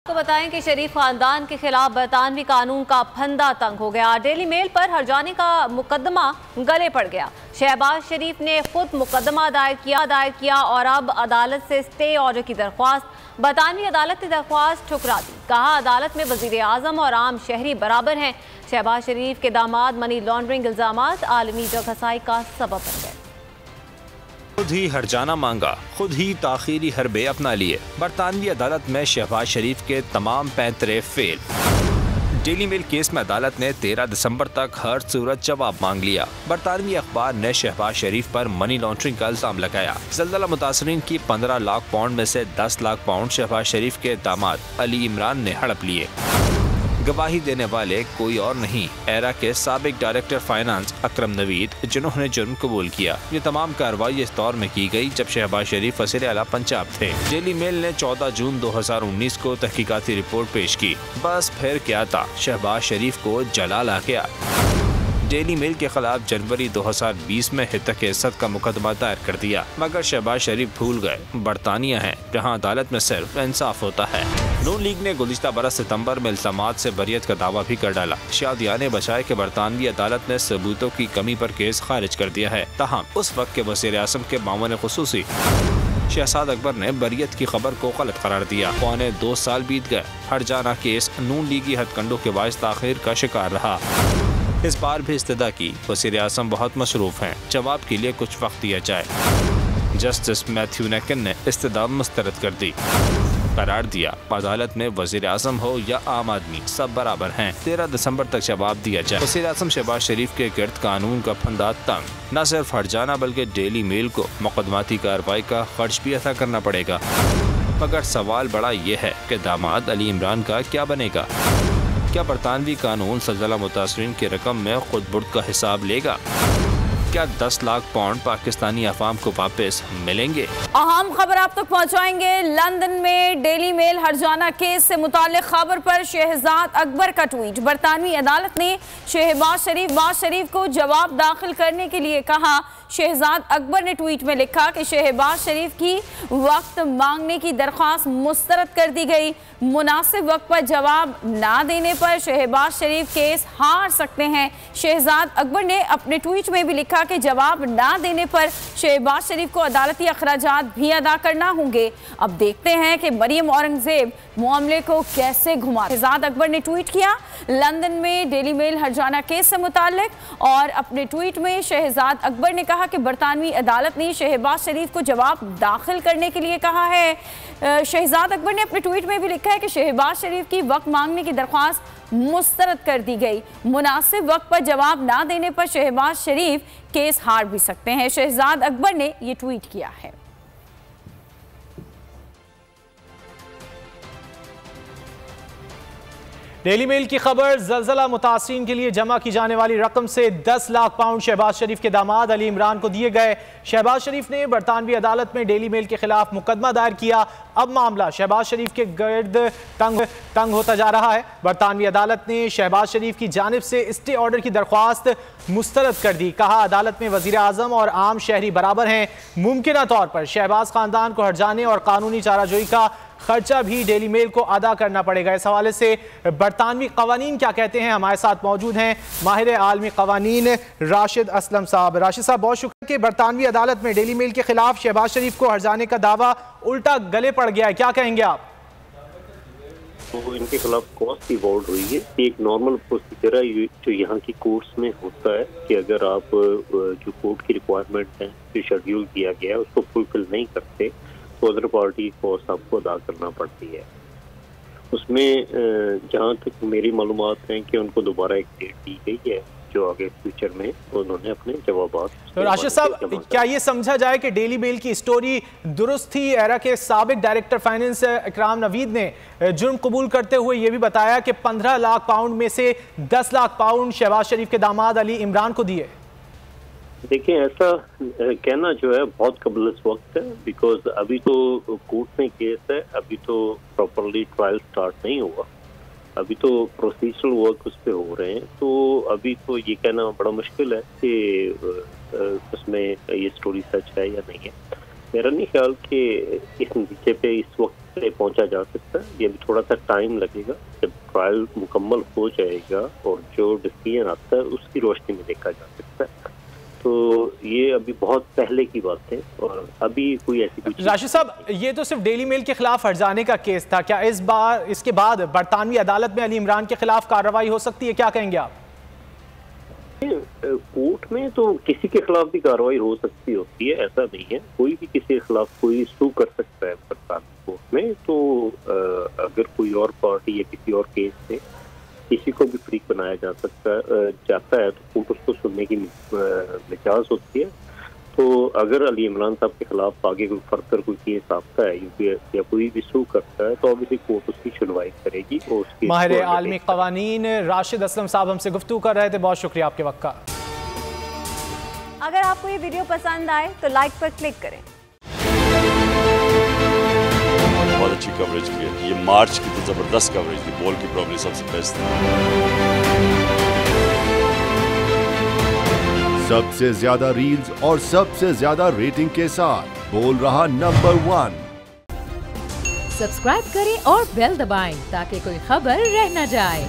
तो बताएं कि शरीफ खानदान के खिलाफ बरतानवी कानून का फंदा तंग हो गया। डेली मेल पर हर्जाने का मुकदमा गले पड़ गया। शहबाज शरीफ ने खुद मुकदमा दायर किया और अब अदालत से स्टे ऑर्डर की दरख्वास्त। बरतानवी अदालत ने दरख्वास्त ठुकरा दी। कहा अदालत में वजीर आजम और आम शहरी बराबर हैं। शहबाज शरीफ के दामाद मनी लॉन्ड्रिंग इल्जामात आलमी जगहसाई का सबब बन गए। खुद ही हर्जाना मांगा, खुद ही ताखीरी हरबे अपना लिए। बरतानवी अदालत में शहबाज शरीफ के तमाम पैंतरे फेल। डेली मेल केस में अदालत ने 13 दिसंबर तक हर सूरत जवाब मांग लिया। बरतानवी अखबार ने शहबाज शरीफ पर मनी लॉन्ड्रिंग का इल्जाम लगाया। ज़ल्ज़ला मुतासरीन की 15 लाख पाउंड में से 10 लाख पाउंड शहबाज शरीफ के दामाद अली इमरान ने हड़प लिए। गवाही देने वाले कोई और नहीं, एरा के साबिक डायरेक्टर फाइनेंस अकरम नवीद, जिन्होंने जुर्म कबूल किया। ये तमाम कार्रवाई इस दौर में की गई जब शहबाज शरीफ वज़ीर आला पंजाब थे। डेली मेल ने 14 जून 2019 को तहकीकाती रिपोर्ट पेश की। बस फिर क्या था, शहबाज शरीफ को जलाल आ गया। डेली मेल के खिलाफ जनवरी 2020 में हितक इज्जत का मुकदमा दायर कर दिया, मगर शहबाज शरीफ भूल गए बरतानिया है जहां अदालत में सिर्फ इंसाफ होता है। नून लीग ने गुज़िश्ता बरस सितंबर में इल्जामात से बरियत का दावा भी कर डाला। शादिया ने बचाया कि बरतानवी अदालत ने सबूतों की कमी पर केस खारिज कर दिया है। ताहम उस वक्त के वज़ीर आज़म के मामून खुसूसी शहजाद अकबर ने बरियत की खबर को गलत करार दिया। पौने 2 साल बीत गए। हर्जाना केस नून लीगी हथकंडों के बाइस ताखीर का शिकार रहा। इस बार भी इस्तदा की वज़ीर आज़म बहुत मसरूफ हैं, जवाब के लिए कुछ वक्त दिया जाए। जस्टिस मैथ्यू नेकिन ने इस्तदा मुस्तरद कर दी। करार दिया अदालत में वज़ीर आज़म हो या आम आदमी सब बराबर हैं। 13 दिसंबर तक जवाब दिया जाए। वज़ीर आज़म शहबाज शरीफ के गिर्द कानून का फंदा तंग। न सिर्फ हर्जाना बल्कि डेली मेल को मुकदमाती कार्रवाई का खर्च भी अदा करना पड़ेगा। मगर सवाल बड़ा ये है कि दामाद अली इमरान का क्या बनेगा। क्या बरतानवी कानून ज़ल्ज़ला मुतासरीन की रकम में खुद बुर्द का हिसाब लेगा? क्या 10 लाख पाउंड पाकिस्तानी अवाम को वापस मिलेंगे? अहम खबर आप तक पहुंचाएंगे। लंदन में डेली मेल हर्जाना केस से मुताल्लिक खबर पर शहजाद अकबर का ट्वीट। बरतानवी अदालत ने शहबाज शरीफ को जवाब दाखिल करने के लिए कहा। शहजाद अकबर ने ट्वीट में लिखा कि शहबाज शरीफ की वक्त मांगने की दरख्वास्त मुस्तरद कर दी गई। मुनासिब वक्त पर जवाब ना देने पर शहबाज शरीफ केस हार सकते हैं। शहजाद अकबर ने अपने ट्वीट में भी लिखा कि जवाब ना देने पर शहबाज शरीफ को अदालती अखराजात भी अदा करना होंगे। अब देखते हैं कि मरियम औरंगजेब मामले को कैसे घुमा। शहजाद अकबर ने ट्वीट किया लंदन में डेली मेल हर्जाना केस से मुताल्लिक, और अपने ट्वीट में शहजाद अकबर ने कहा कि बरतानवी अदालत ने शहबाज शरीफ को जवाब दाखिल करने के लिए कहा है। शहजाद अकबर ने अपने ट्वीट में भी लिखा है कि शहबाज शरीफ की वक्त मांगने की दरख्वास्त मुस्तरद कर दी गई। मुनासिब वक्त पर जवाब ना देने पर शहबाज शरीफ केस हार भी सकते हैं। शहजाद अकबर ने यह ट्वीट किया है। डेली मेल की खबर, ज़ल्ज़ला मुतासरीन के लिए जमा की जाने वाली रकम से 10 लाख पाउंड शहबाज शरीफ के दामाद अली इमरान को दिए गए। शहबाज शरीफ ने बरतानवी अदालत में डेली मेल के खिलाफ मुकदमा दायर किया। अब मामला शहबाज शरीफ के गिर्द तंग होता जा रहा है। बरतानवी अदालत ने शहबाज शरीफ की जानिब से स्टे ऑर्डर की दरख्वास्त मुस्तरद कर दी। कहा अदालत में वज़ीर आज़म और आम शहरी बराबर हैं। मुमकिन तौर पर शहबाज खानदान को हर्जाने और कानूनी चाराजोई का खर्चा भी डेली मेल को अदा करना पड़ेगा। इस हवाले से बरतानवी कवानीन क्या कहते हैं, हमारे साथ मौजूद हैं माहिर आलमी कवानीन राशिद असलम साहब। राशिद साहब, बहुत शुक्रिया कि बरतानवी अदालत में डेली मेल के खिलाफ शहबाज शरीफ को हर्जाने का दावा उल्टा गले पड़ गया है, क्या कहेंगे आप? तो इनके खिलाफ कॉस्ट इवॉल्व हुई है। एक नॉर्मल प्रोसीजर है जो यहाँ की कोर्ट्स में होता है कि अगर आप जो कोर्ट की रिक्वायरमेंट है, जो शेड्यूल किया गया है, उसको फुलफिल नहीं करते तो अदर पार्टी कॉस्ट आपको अदा करना पड़ती है। उसमें जहाँ तक मेरी मालूमात हैं कि उनको दोबारा एक डेट दी गई है जो आगे फ्यूचर में उन्होंने अपने जवाबात। तो राशिद साहब, क्या ये समझा जाए कि डेली मेल की स्टोरी दुरुस्त थी? एरा के साबिक डायरेक्टर फाइनेंस अकरम नवीद ने जुर्म कबूल करते हुए ये भी बताया कि 15 लाख पाउंड में से 10 लाख पाउंड शहबाज शरीफ के दामाद अली इमरान को दिए। देखिए, ऐसा कहना जो है बहुत कबल इस वक्त है, बिकॉज अभी तो कोर्ट में केस है, अभी तो प्रॉपरली ट्रायल स्टार्ट नहीं हुआ, अभी तो प्रोसीजरल वर्क उस पर हो रहे हैं। तो अभी तो ये कहना बड़ा मुश्किल है कि उसमें ये स्टोरी सच है या नहीं है। मेरा नहीं ख्याल कि इस नतीजे पे इस वक्त से पहुंचा जा सकता है। ये भी थोड़ा सा टाइम लगेगा, जब ट्रायल मुकम्मल हो जाएगा और जो डिसीजन आता है उसकी रोशनी में देखा जा सकता है। तो ये अभी बहुत पहले की बात है और अभी कोई ऐसी कुछ। राशिद साहब, ये तो सिर्फ डेली मेल के खिलाफ हर्जाने का केस था, क्या इस बार इसके बाद बरतानवी अदालत में अली इमरान के खिलाफ कार्रवाई हो सकती है, क्या कहेंगे आप? कोर्ट में तो किसी के खिलाफ भी कार्रवाई हो सकती होती है, ऐसा नहीं है। कोई भी किसी के खिलाफ कोई सू कर सकता है बरतानवी कोर्ट में। तो अगर कोई और पार्टी या किसी और केस में किसी को भी फ्री बनाया जाता है तो कोर्ट उसको सुनने की मिजाज होती है। तो अगर अली इमरान साहब के खिलाफ आगे कोई फर्दर कोई केस आता है या कोई भी सू करता है तो ऑब्वियसली कोर्ट उसकी सुनवाई करेगी। और उसकी माहिर आलमी क़वानीन राशिद असलम साहब हमसे गुफ्तगू कर रहे थे, बहुत शुक्रिया आपके वक्त का। अगर आपको ये वीडियो पसंद आए तो लाइक पर क्लिक करें। बहुत अच्छी कवरेज की है, ये मार्च की तो जबरदस्त कवरेज थी, बॉल की प्रॉब्लम सबसे बेस्ट थी। सबसे ज्यादा रील्स और सबसे ज्यादा रेटिंग के साथ बोल रहा नंबर 1। सब्सक्राइब करें और बेल दबाएं ताकि कोई खबर रह न जाए।